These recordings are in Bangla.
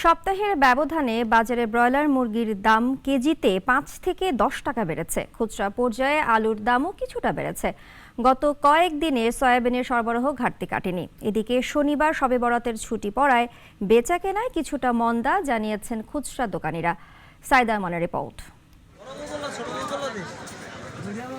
সপ্তাহের ব্যবধানে বাজারে ব্রয়লার মুরগির দাম কেজিতে 5 থেকে 10 টাকা বেড়েছে। খুচরা পর্যায়ে আলুর দামও কিছুটা বেড়েছে। গত কয়েকদিনে সয়াবিনের সরবরাহ ঘাটতি কাটেনি। এদিকে শনিবার শবে বরাতের ছুটি পড়ায় বেচাকেনায় কিছুটা মন্দা জানিয়েছেন খুচরা দোকানিরা। সাইদা আরমানের রিপোর্ট।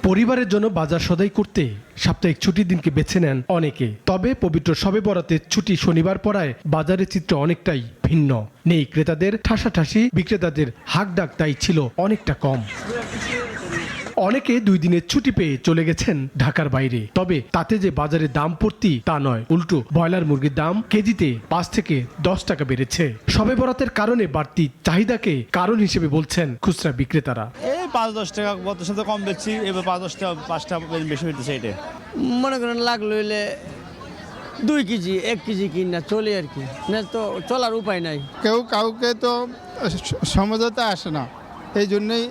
পরিবারের জন্য বাজার সদাই করতে সাপ্তাহিক ছুটির দিনকে বেছে নেন অনেকে। তবে পবিত্র শবে বরাতের ছুটি শনিবার পড়ায় বাজারের চিত্র অনেকটাই ভিন্ন। নেই ক্রেতাদের ঠাসাঠাসি, বিক্রেতাদের হাঁকডাক তাই ছিল অনেকটা কম। অনেকে 2 দিনের ছুটি পেয়ে চলে গেছেন ঢাকার বাইরে। তবে তাতে যে বাজারের দাম পড়তি তা নয়, উল্টো ব্রয়লার মুরগির দাম কেজিতে 5 থেকে 10 টাকা বেড়েছে। শবে বরাতের কারণে বাড়তি চাহিদাকে কারণ হিসেবে বলছেন খুচরা বিক্রেতারা। 5-10 টাকা গত সাথে কম বেচছি, এবার 5-10 টাকা 5 টাকা বেশি হইতেছে। এটা মনে করেন লাগলো হইলে 2 কেজি 1 কেজি কিনা চলে আর কি, না তো চলার উপায় নাই। কেউ কাউকে তো সমঝোতা আসে না, এই জন্যই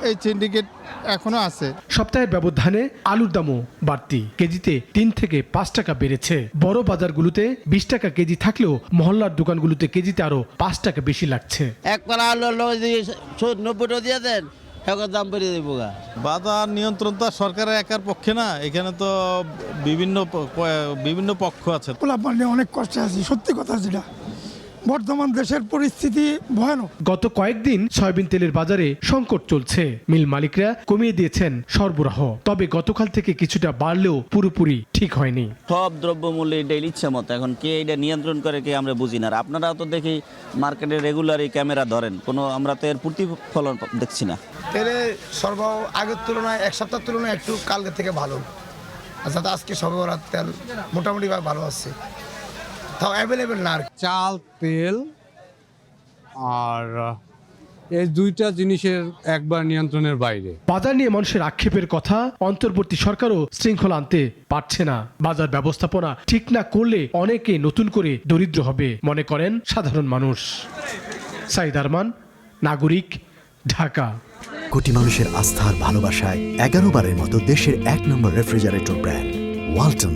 এই সিন্ডিকেট এখনো আছে। সপ্তাহের ব্যবধানে আলুর দামও বাড়তি, কেজিতে 3 থেকে 5 টাকা বেড়েছে। বড় বাজারগুলোতে 20 টাকা কেজি থাকলেও মহল্লার দোকানগুলোতে কেজিতে আরো 5 টাকা বেশি লাগছে। এক পালা আলু 90 টাকা দিয়ে দেন, এখন দাম বেড়ে দেবো। বাজার নিয়ন্ত্রণ তো সরকারের একার পক্ষে না, এখানে তো বিভিন্ন পক্ষ আছে। পোলাপান অনেক কষ্টে আছি, সত্যি কথা যেটা। বর্তমান দেশের পরিস্থিতি ভয়ানক। গত কয়েকদিন সয়াবিন তেলের বাজারে সংকট চলছে। মিল মালিকরা কমিয়ে দিয়েছেন সরবরাহ। তবে গতকাল থেকে কিছুটা বাড়লেও পুরোপুরি ঠিক হয়নি। সব দ্রব্যমূল্য এটাই ইচ্ছে মতো, এখন কে এটা নিয়ন্ত্রণ করে কে আমরা বুঝি না। আপনারাও তো দেখি মার্কেটে রেগুলারই ক্যামেরা ধরেন, কোনো আমরা তো এর প্রতিফলন দেখছি না। তেলের সরবরাহ আগের তুলনায় 1 সপ্তাহের তুলনায় একটু কালকে থেকে ভালো। আচ্ছা, আজকে সবে বরাত তেল মোটামুটি ভালো আছে, তাও অ্যাভেলেবেল না। চাল, তেল আর এই 2টা জিনিসের একবার নিয়ন্ত্রণের বাইরে। বাজার নিয়ে মানুষের আক্ষেপের কথা, অন্তর্বর্তী সরকারও শৃঙ্খলা আনতে পারছে না। বাজার ব্যবস্থাপনা ঠিক না করলে অনেকে নতুন করে দরিদ্র হবে মনে করেন সাধারণ মানুষ। সাইদ আরমান, নাগরিক, ঢাকা। কোটি মানুষের আস্থার ভালোবাসায় 11 বারের মতো দেশের 1 নম্বর রেফ্রিজারেটর ব্র্যান্ড ওয়ালটন।